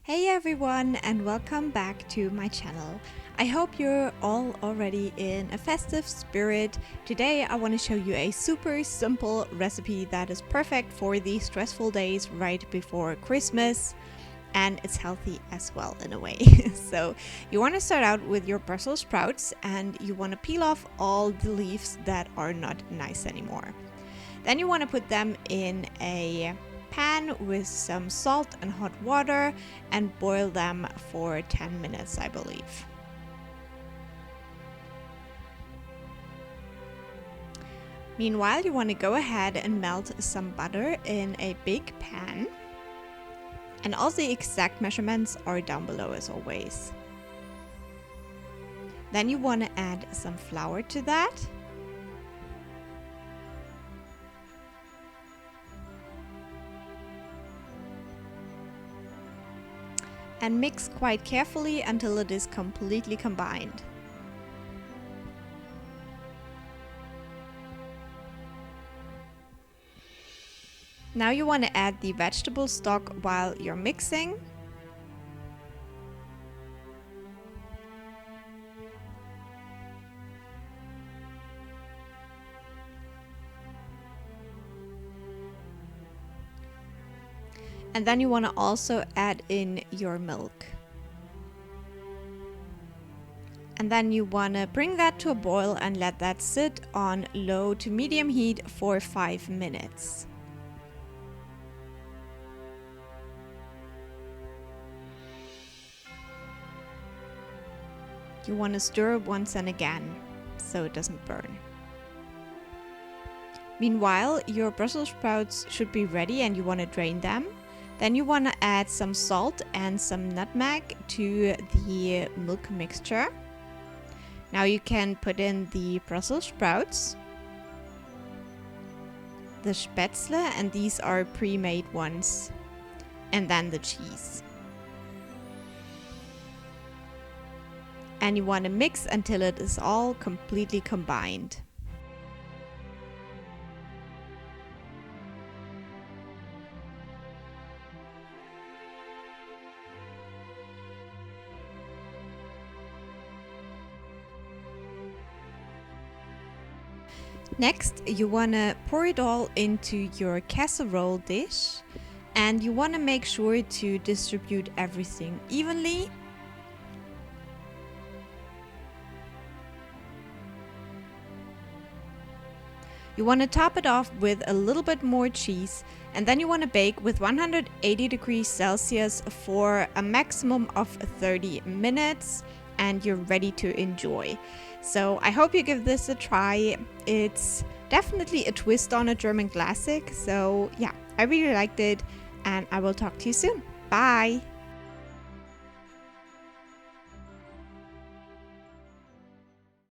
Hey everyone, and welcome back to my channel. I hope you're all already in a festive spirit. Today I want to show you a super simple recipe that is perfect for the stressful days right before Christmas, and it's healthy as well in a way. So you want to start out with your Brussels sprouts and you want to peel off all the leaves that are not nice anymore. Then you want to put them in a pan with some salt and hot water and boil them for 10 minutes, I believe. Meanwhile, you want to go ahead and melt some butter in a big pan. And all the exact measurements are down below as always. Then you want to add some flour to that. And mix quite carefully until it is completely combined. Now you want to add the vegetable stock while you're mixing. And then you want to also add in your milk. And then you want to bring that to a boil and let that sit on low to medium heat for 5 minutes. You want to stir once and again so it doesn't burn. Meanwhile, your Brussels sprouts should be ready and you want to drain them. Then you want to add some salt and some nutmeg to the milk mixture. Now you can put in the Brussels sprouts, the Spätzle, and these are pre-made ones, and then the cheese. And you want to mix until it is all completely combined. Next, you want to pour it all into your casserole dish, and you want to make sure to distribute everything evenly. You want to top it off with a little bit more cheese, and then you want to bake with 180 degrees Celsius for a maximum of 30 minutes, and you're ready to enjoy. So I hope you give this a try. It's definitely a twist on a German classic. So yeah, I really liked it, and I will talk to you soon. Bye!